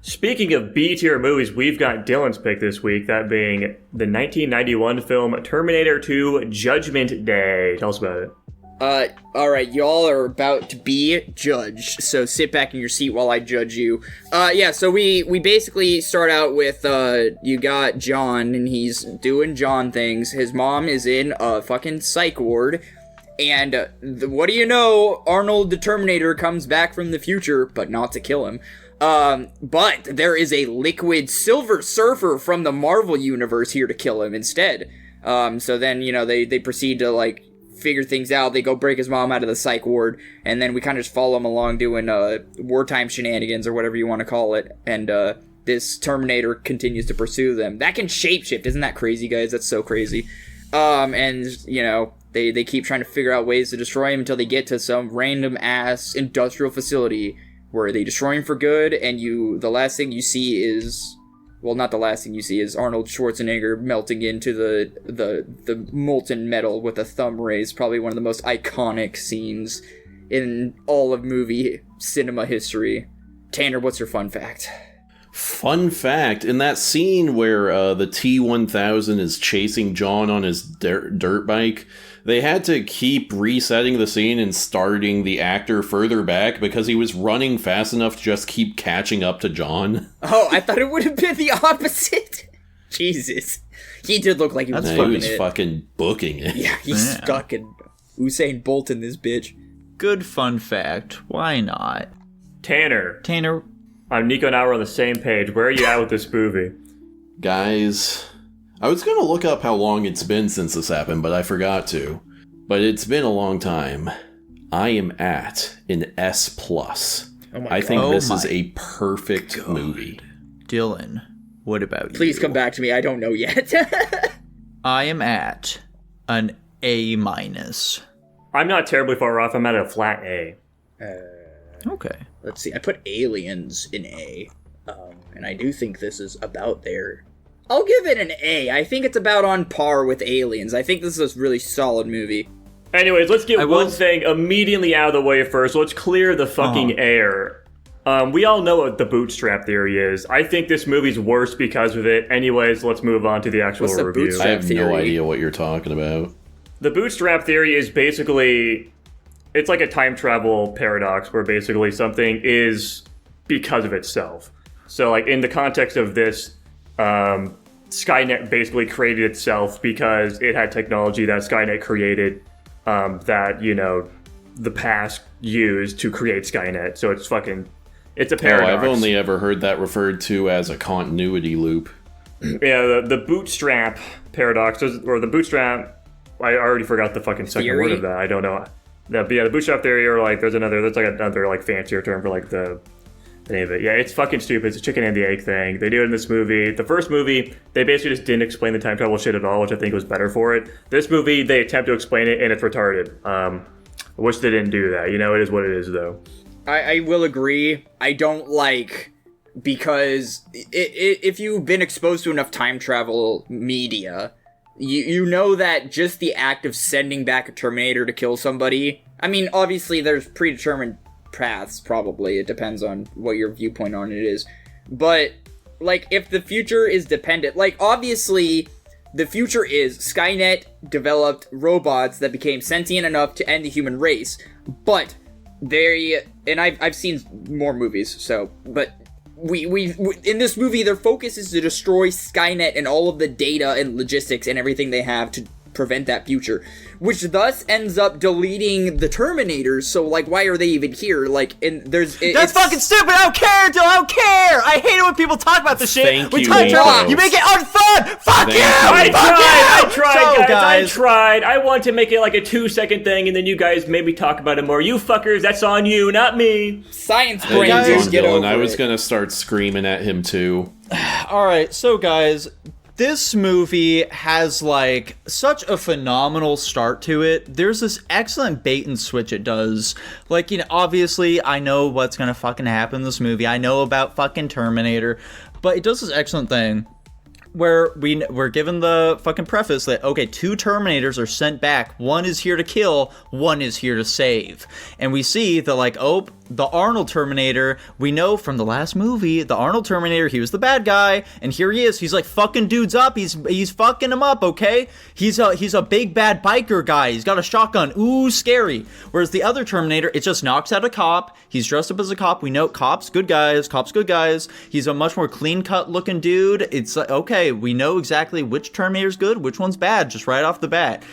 Speaking of B-tier movies, we've got Dylan's pick this week, that being the 1991 film Terminator 2 Judgment Day. Tell us about it. Alright, y'all are about to be judged, so sit back in your seat while I judge you. So we basically start out with, you got John, and he's doing John things. His mom is in a fucking psych ward, and what do you know, Arnold the Terminator comes back from the future, but not to kill him. But there is a liquid Silver Surfer from the Marvel Universe here to kill him instead. So then, they proceed to, figure things out. They go break his mom out of the psych ward, and then we kind of just follow him along doing wartime shenanigans or whatever you want to call it, and this Terminator continues to pursue them. That can shapeshift. Isn't that crazy, guys? That's so crazy. They keep trying to figure out ways to destroy him until they get to some random ass industrial facility where they destroy him for good, and the last thing you see is... Well, not the last thing you see is Arnold Schwarzenegger melting into the molten metal with a thumb raised. Probably one of the most iconic scenes in all of movie cinema history. Tanner, what's your fun fact? Fun fact, in that scene where the T-1000 is chasing John on his dirt bike, they had to keep resetting the scene and starting the actor further back because he was running fast enough to just keep catching up to John. Oh, I thought it would have been the opposite. Jesus. He did look like he was fucking booking it. Yeah, he's fucking Usain Bolt in this bitch. Good fun fact. Why not? Tanner. I'm Nico and I were on the same page. Where are you at with this movie? Guys, I was going to look up how long it's been since this happened, but I forgot to. But it's been a long time. I am at an S+. I think this is a perfect movie. Dylan, what about you? Please come back to me. I don't know yet. I am at an A-. I'm not terribly far off. I'm at a flat A. Okay. Let's see. I put Aliens in A. And I do think this is about there. I'll give it an A. I think it's about on par with Aliens. I think this is a really solid movie. Anyways, let's get one thing immediately out of the way first. Let's clear the fucking air. We all know what the bootstrap theory is. I think this movie's worse because of it. Anyways, let's move on to the actual review. I have no idea what you're talking about. The bootstrap theory is basically... It's like a time travel paradox where basically something is because of itself. So, in the context of this, Skynet basically created itself because it had technology that Skynet created that, the past used to create Skynet. So it's a paradox. I've only ever heard that referred to as a continuity loop. Yeah, the bootstrap paradox, or the bootstrap, I already forgot the fucking second word of that. I don't know. The bootstrap theory, or there's another fancier term for the name of it. Yeah, it's fucking stupid. It's a chicken and the egg thing. They do it in this movie. The first movie, they basically just didn't explain the time travel shit at all, which I think was better for it. This movie, they attempt to explain it, and it's retarded. I wish they didn't do that. It is what it is, though. I will agree. I don't because if you've been exposed to enough time travel media, you know that just the act of sending back a Terminator to kill somebody, I mean, obviously there's predetermined paths, probably. It depends on what your viewpoint on it is. But, if the future is dependent, obviously, the future is Skynet developed robots that became sentient enough to end the human race. But, I've seen more movies, but we in this movie, their focus is to destroy Skynet and all of the data and logistics and everything they have to prevent that future, which thus ends up deleting the Terminators. So why are they even here? That's fucking stupid. I don't care, Dylan. I don't care. I hate it when people talk about this shit. Thank you, Nico. You make it unfun. Fuck you. I tried, guys. I tried. I wanted to make it a 2-second thing, and then you guys maybe talk about it more. You fuckers, that's on you, not me. Science brain, dude, get over it. I was gonna start screaming at him too. All right, so guys. This movie has, such a phenomenal start to it. There's this excellent bait and switch it does. Obviously, I know what's gonna fucking happen in this movie. I know about fucking Terminator. But it does this excellent thing where we're given the fucking preface that, okay, 2 Terminators are sent back. One is here to kill, one is here to save. And we see that, the Arnold Terminator, we know from the last movie, the Arnold Terminator, he was the bad guy, and here he is. He's like fucking dudes up. He's fucking them up, okay? He's a big bad biker guy. He's got a shotgun. Ooh, scary. Whereas the other Terminator, it just knocks out a cop. He's dressed up as a cop. We know cops, good guys. Cops, good guys. He's a much more clean-cut looking dude. It's like, okay, we know exactly which Terminator's good, which one's bad, just right off the bat.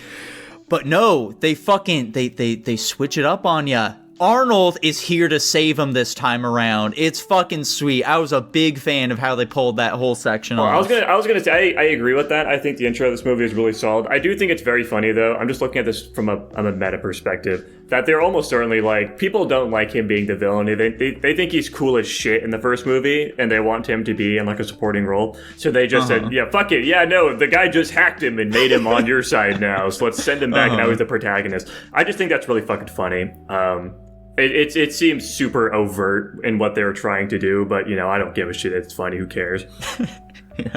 But no, they switch it up on ya. Arnold is here to save him this time around. It's fucking sweet. I was a big fan of how they pulled that whole section off. I was gonna say I agree with that. I think the intro of this movie is really solid. I do think it's very funny though. I'm just looking at this from a meta perspective. That they're almost certainly like, people don't like him being the villain. They think he's cool as shit in the first movie, and they want him to be in like a supporting role. So they just said, yeah, fuck it. Yeah, no, the guy just hacked him and made him on your side now. So let's send him back. Now he's the protagonist. I just think that's really fucking funny. It seems super overt in what they were trying to do, but, you know, I don't give a shit. It's funny. Who cares? Yeah.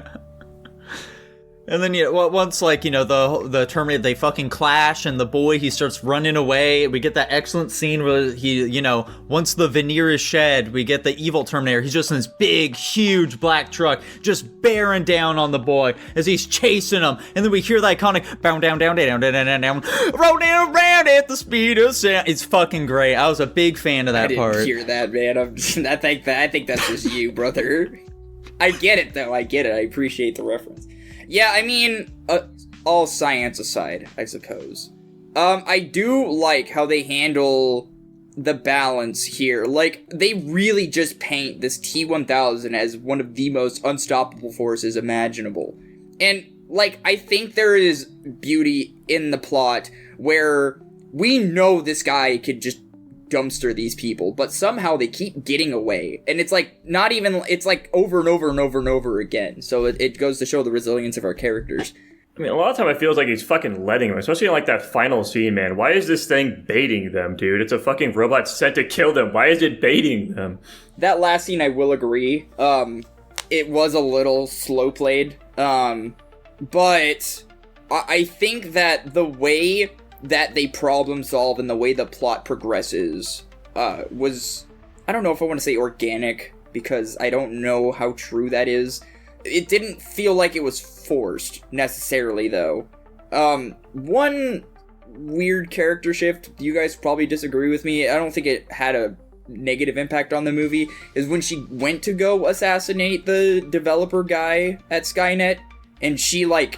And then, once, like, you know, the Terminator, they fucking clash, and the boy, he starts running away. We get that excellent scene where he, you know, once the veneer is shed, we get the evil Terminator. He's just in this big, huge black truck, just bearing down on the boy as he's chasing him. And then we hear the iconic, bound down, rolling around at the speed of sound. It's fucking great. I was a big fan of that part. I didn't hear that, man. I think that's just you, brother. I get it, though. I get it. I appreciate the reference. Yeah, I mean, all science aside, I suppose. I do like how they handle the balance here. Like, they really just paint this T-1000 as one of the most unstoppable forces imaginable. And, like, I think there is beauty in the plot where we know this guy could just dumpster these people, but somehow they keep getting away. And it's like, not even, it's like over and over and over and over again. So it goes to show the resilience of our characters. I mean, a lot of time it feels like he's fucking letting them, especially in like that final scene, man. Why is this thing baiting them, dude? It's a fucking robot sent to kill them. Why is it baiting them? That last scene, I will agree. It was a little slow played. But I think that the way that they problem solve and the way the plot progresses was, I don't know if I want to say organic, because I don't know how true that is. It didn't feel like it was forced, necessarily, though. One weird character shift, you guys probably disagree with me, I don't think it had a negative impact on the movie, is when she went to go assassinate the developer guy at Skynet, and she, like,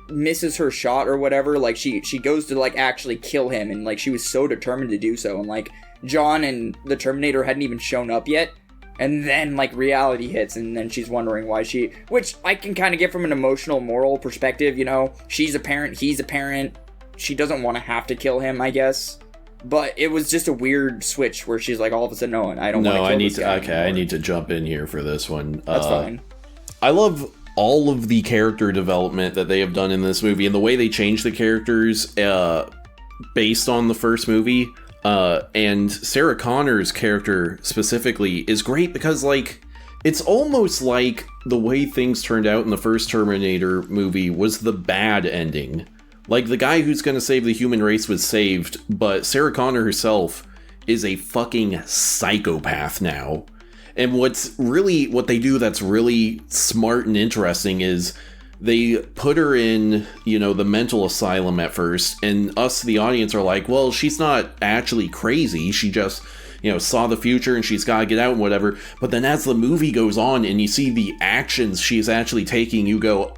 misses her shot or whatever. Like, she goes to, like, actually kill him, and, like, she was so determined to do so, and, like, John and the Terminator hadn't even shown up yet, and then, like, reality hits, and then she's wondering why which I can kind of get from an emotional, moral perspective, you know, she's a parent, he's a parent, she doesn't want to have to kill him, I guess, but it was just a weird switch where she's like, all of a sudden, no, I don't want to kill this guy anymore. I need to jump in here for this one. That's fine. I love all of the character development that they have done in this movie, and the way they change the characters based on the first movie. And Sarah Connor's character specifically is great because, like, it's almost like the way things turned out in the first Terminator movie was the bad ending. Like, the guy who's going to save the human race was saved, but Sarah Connor herself is a fucking psychopath now. And what they do that's really smart and interesting is they put her in, you know, the mental asylum at first, and us, the audience, are like, well, she's not actually crazy. She just, you know, saw the future and she's got to get out and whatever. But then as the movie goes on and you see the actions she's actually taking, you go,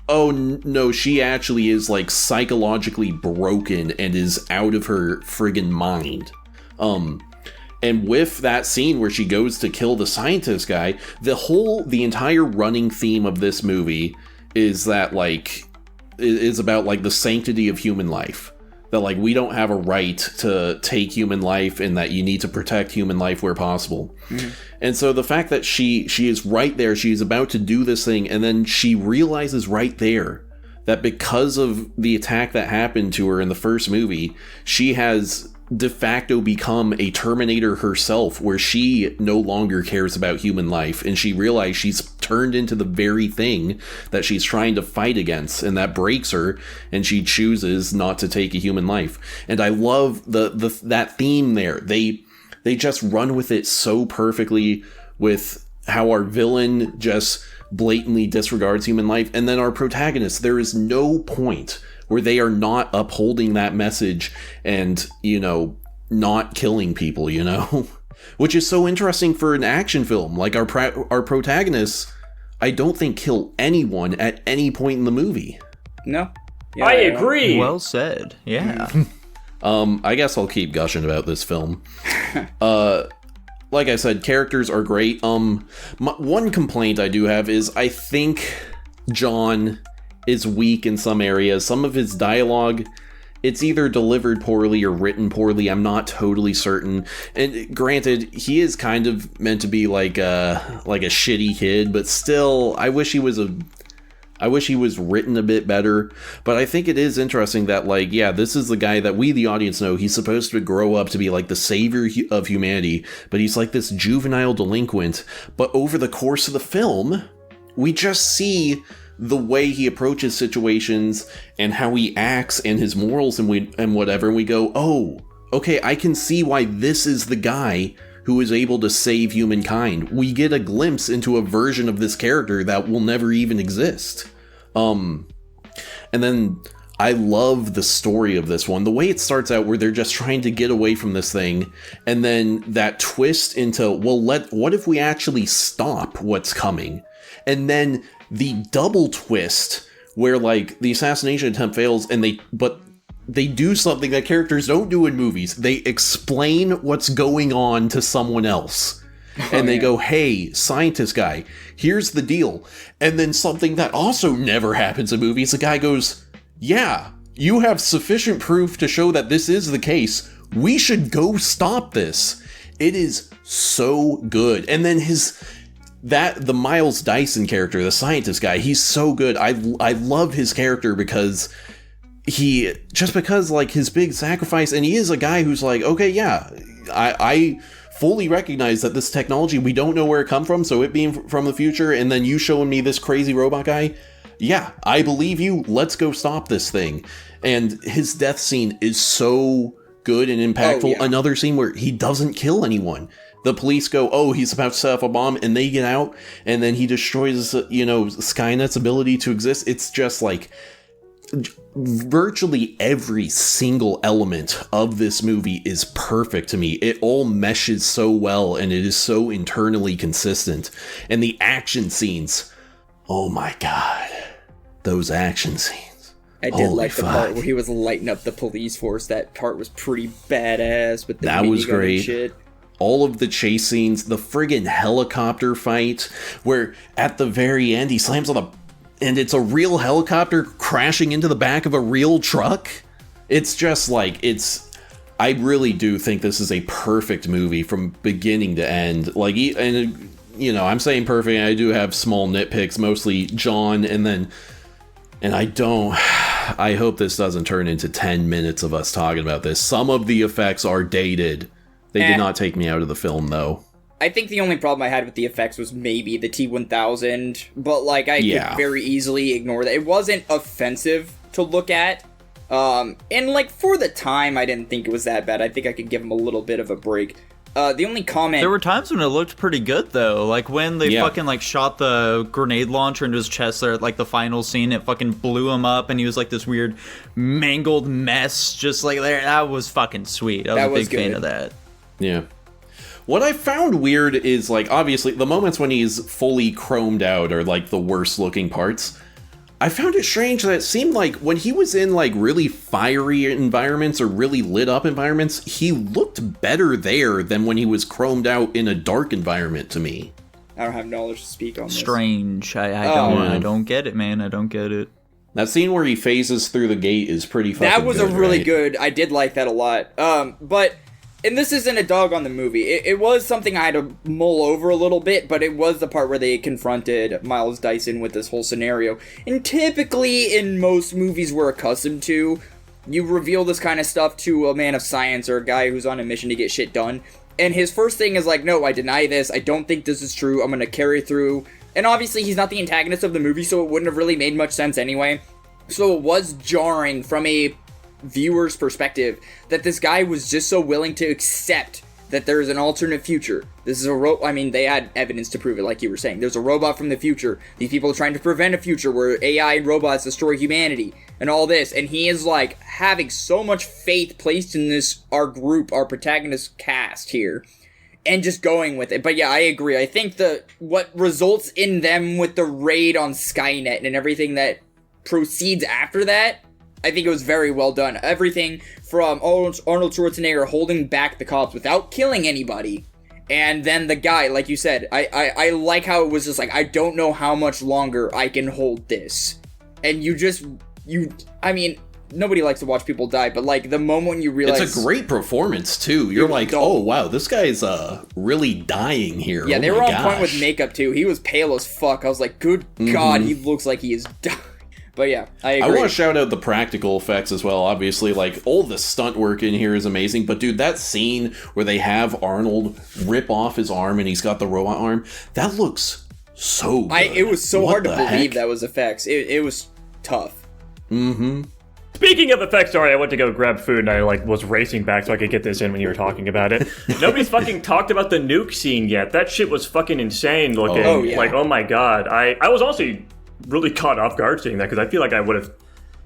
oh no, she actually is, like, psychologically broken and is out of her friggin' mind. And with that scene where she goes to kill the scientist guy, the entire running theme of this movie is that, like, is about, like, the sanctity of human life. That, like, we don't have a right to take human life, and that you need to protect human life where possible. Mm-hmm. And so the fact that she is right there, she's about to do this thing, and then she realizes right there that because of the attack that happened to her in the first movie, she has de facto become a Terminator herself, where she no longer cares about human life, and she realized she's turned into the very thing that she's trying to fight against, and that breaks her, and she chooses not to take a human life. And I love that theme there. They they just run with it so perfectly with how our villain just blatantly disregards human life. And then our protagonist, there is no point where they are not upholding that message and, you know, not killing people, you know? Which is so interesting for an action film. Like, our protagonists, I don't think kill anyone at any point in the movie. No. Yeah, I agree. Well said. Yeah. I guess I'll keep gushing about this film. Like I said, characters are great. One complaint I do have is I think John is weak in some areas. Some of his dialogue, it's either delivered poorly or written poorly. I'm not totally certain. And granted, he is kind of meant to be like a shitty kid, but still, I wish he was written a bit better. But I think it is interesting that, like, yeah, this is the guy that we, the audience, know. He's supposed to grow up to be like the savior of humanity, but he's like this juvenile delinquent. But over the course of the film, we just see the way he approaches situations and how he acts and his morals and whatever. And we go, oh, okay, I can see why this is the guy who is able to save humankind. We get a glimpse into a version of this character that will never even exist. And then I love the story of this one. The way it starts out where they're just trying to get away from this thing, and then that twist into, well, what if we actually stop what's coming? And then the double twist where, like, the assassination attempt fails and they do something that characters don't do in movies. They explain what's going on to someone else. And they go, hey, scientist guy, here's the deal. And then something that also never happens in movies, the guy goes, yeah, you have sufficient proof to show that this is the case. We should go stop this. It is so good. And then the Miles Dyson character, the scientist guy, he's so good. I love his character because like, his big sacrifice, and he is a guy who's like, okay, yeah, I fully recognize that this technology, we don't know where it come from, so it being from the future, and then you showing me this crazy robot guy, yeah, I believe you, let's go stop this thing. And his death scene is so good and impactful. Oh, yeah. Another scene where he doesn't kill anyone. The police go, oh, he's about to set off a bomb, and they get out, and then he destroys, Skynet's ability to exist. It's just like, virtually every single element of this movie is perfect to me. It all meshes so well, and it is so internally consistent. And the action scenes, oh my god, those action scenes. I did like the part where he was lighting up the police force. That part was pretty badass. But that was great. Shit. All of the chase scenes, the friggin' helicopter fight, where at the very end he slams on and it's a real helicopter crashing into the back of a real truck. It's just like, I really do think this is a perfect movie from beginning to end. Like, and I'm saying perfect, I do have small nitpicks, mostly John, and I hope this doesn't turn into 10 minutes of us talking about this. Some of the effects are dated. They did not take me out of the film, though. I think the only problem I had with the effects was maybe the T-1000, but, like, I could very easily ignore that. It wasn't offensive to look at, and, like, for the time, I didn't think it was that bad. I think I could give him a little bit of a break. The only comment... There were times when it looked pretty good, though. Like, when they fucking, like, shot the grenade launcher into his chest there at, like, the final scene, it fucking blew him up, and he was, like, this weird mangled mess just, like, there. That was fucking sweet. I was a big fan of that. Yeah. What I found weird is, like, obviously, the moments when he's fully chromed out are, like, the worst looking parts. I found it strange that it seemed like when he was in, like, really fiery environments or really lit up environments, he looked better there than when he was chromed out in a dark environment to me. I don't have knowledge to speak on this. Strange. I don't get it, man. I don't get it. That scene where he phases through the gate is pretty fucking good. That was a really good. I did like that a lot. But... And this isn't a dog on the movie. It was something I had to mull over a little bit, but it was the part where they confronted Miles Dyson with this whole scenario. And typically, in most movies we're accustomed to, you reveal this kind of stuff to a man of science or a guy who's on a mission to get shit done. And his first thing is like, no, I deny this. I don't think this is true. I'm going to carry through. And obviously, he's not the antagonist of the movie, so it wouldn't have really made much sense anyway. So it was jarring from a viewer's perspective that this guy was just so willing to accept that there's an alternate future. This is I mean, they had evidence to prove it, like you were saying. There's a robot from the future. These people are trying to prevent a future where AI and robots destroy humanity and all this. And he is like having so much faith placed in our group, our protagonist cast here, and just going with it. But yeah, I agree. I think what results in them with the raid on Skynet and everything that proceeds after that, I think it was very well done. Everything from Arnold Schwarzenegger holding back the cops without killing anybody, and then the guy, like you said, I like how it was just like, I don't know how much longer I can hold this. And I mean, nobody likes to watch people die, but like the moment when you realize... It's a great performance too. You're like, oh wow, this guy's really dying here. Yeah, they were on point with makeup too. He was pale as fuck. I was like, good God, he looks like he is dying. But yeah, I agree. I want to shout out the practical effects as well. Obviously, like, all the stunt work in here is amazing. But dude, that scene where they have Arnold rip off his arm and he's got the robot arm, that looks so good. It was so hard to believe that was effects. It was tough. Mm-hmm. Speaking of effects, sorry, I went to go grab food and I was racing back so I could get this in when you were talking about it. Nobody's fucking talked about the nuke scene yet. That shit was fucking insane looking. Oh, yeah. Like, oh my God. I was also really caught off guard seeing that because I feel like I would have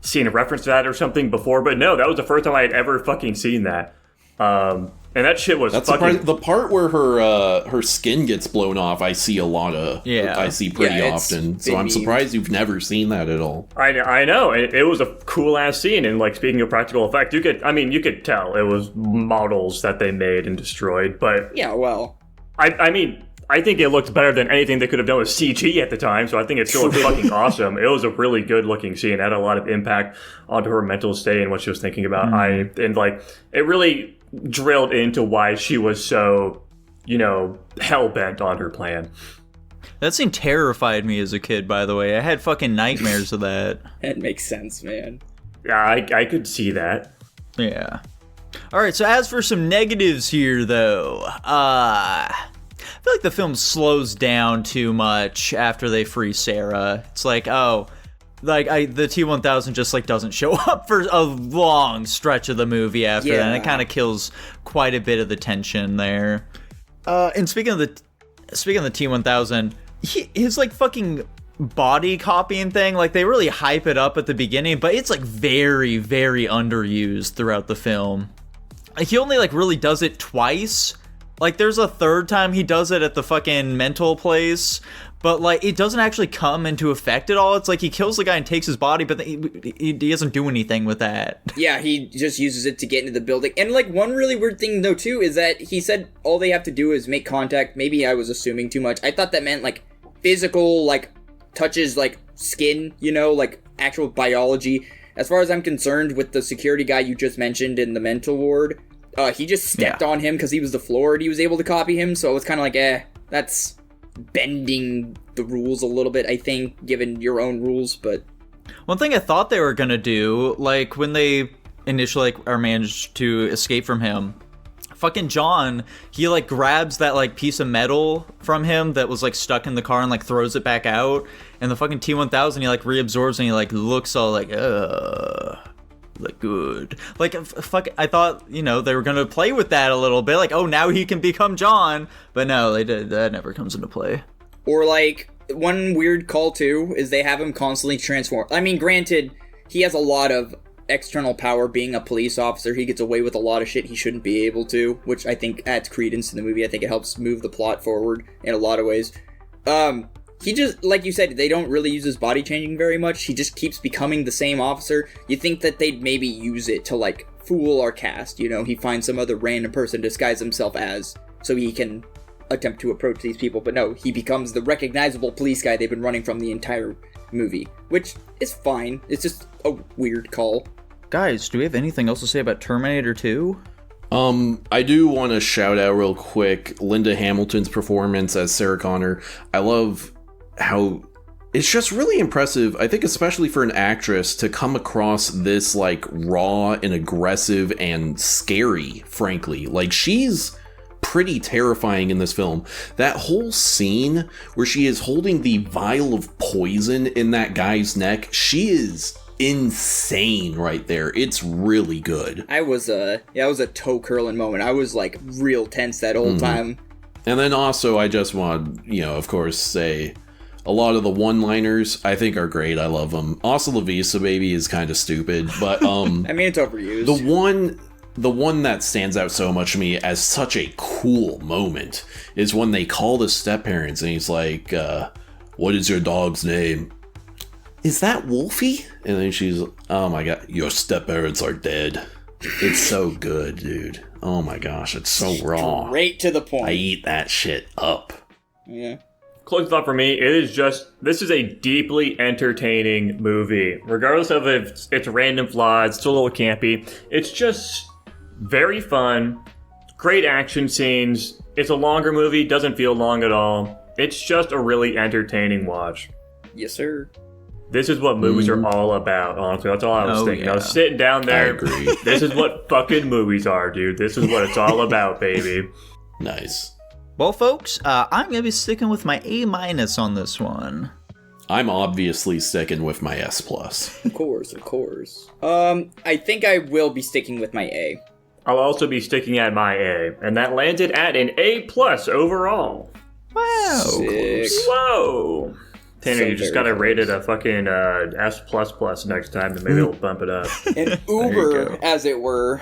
seen a reference to that or something before, but no, that was the first time I had ever fucking seen that. And that shit was fucking... The part where her skin gets blown off, I see a lot of... Yeah. I see pretty often, so I'm surprised you've never seen that at all. I know, it was a cool-ass scene, and like, speaking of practical effect, you could tell it was models that they made and destroyed, but... Yeah, well... I mean... I think it looked better than anything they could have done with CG at the time, so I think it still looked fucking awesome. It was a really good looking scene. It had a lot of impact onto her mental state and what she was thinking about. It really drilled into why she was so, hell-bent on her plan. That scene terrified me as a kid, by the way. I had fucking nightmares of that. That makes sense, man. Yeah, I could see that. Yeah. Alright, so as for some negatives here, though, I feel like the film slows down too much after they free Sarah. It's like, the T-1000 just doesn't show up for a long stretch of the movie after that, and it kind of kills quite a bit of the tension there. And speaking of the T-1000, his fucking body copying thing, they really hype it up at the beginning, but it's very, very underused throughout the film. He only really does it twice. There's a third time he does it at the fucking mental place, but, it doesn't actually come into effect at all. It's he kills the guy and takes his body, but he doesn't do anything with that. Yeah, he just uses it to get into the building. And, one really weird thing, though, too, is that he said all they have to do is make contact. Maybe I was assuming too much. I thought that meant, physical, touches, skin, actual biology. As far as I'm concerned, with the security guy you just mentioned in the mental ward... he just stepped on him because he was the floor and he was able to copy him, so it was kind of that's bending the rules a little bit, I think, given your own rules, but... One thing I thought they were gonna do, when they initially, are managed to escape from him, fucking John, he, grabs that, piece of metal from him that was, stuck in the car and, throws it back out, and the fucking T-1000, he, reabsorbs and he, looks all good. Fuck, I thought, they were gonna play with that a little bit, oh, now he can become John, but no, that never comes into play. Or, one weird call, too, is they have him constantly transform. I mean, granted, he has a lot of external power being a police officer. He gets away with a lot of shit he shouldn't be able to, which I think adds credence to the movie. I think it helps move the plot forward in a lot of ways. He just, like you said, they don't really use his body changing very much. He just keeps becoming the same officer. You'd think that they'd maybe use it to, fool our cast, he finds some other random person to disguise himself as, so he can attempt to approach these people. But no, he becomes the recognizable police guy they've been running from the entire movie, which is fine. It's just a weird call. Guys, do we have anything else to say about Terminator 2? I do want to shout out real quick Linda Hamilton's performance as Sarah Connor. I love how it's just really impressive, I think, especially for an actress to come across this raw and aggressive and scary, frankly. She's pretty terrifying in this film. That whole scene where she is holding the vial of poison in that guy's neck, she is insane right there. It's really good. That was a toe curling moment. I was like real tense that whole time. And then also, I just want to, of course, say a lot of the one-liners I think are great. I love them. Hasta la vista, baby is kind of stupid, but I mean, it's overused. The one that stands out so much to me as such a cool moment is when they call the step-parents and he's like, what is your dog's name? Is that Wolfie? And then she's, oh my god, your step-parents are dead. It's so good, dude. Oh my gosh, it's so raw. Straight to the point. I eat that shit up. Yeah. Closing thought for me, this is a deeply entertaining movie. Regardless of if it's random flaws, it's a little campy. It's just very fun, great action scenes. It's a longer movie, doesn't feel long at all. It's just a really entertaining watch. Yes, sir. This is what movies are all about, honestly. That's all I was thinking. Yeah. I was sitting down there. I agree. This is what fucking movies are, dude. This is what it's all about, baby. Nice. Well, folks, I'm going to be sticking with my A- on this one. I'm obviously sticking with my S+. Of course. I think I will be sticking with my A. I'll also be sticking at my A, and that landed at an A+ overall. Wow. Sick. Whoa. Tanner, So you just very gotta rate it close. a fucking S++ next time, and maybe it'll bump it up. An Uber, as it were.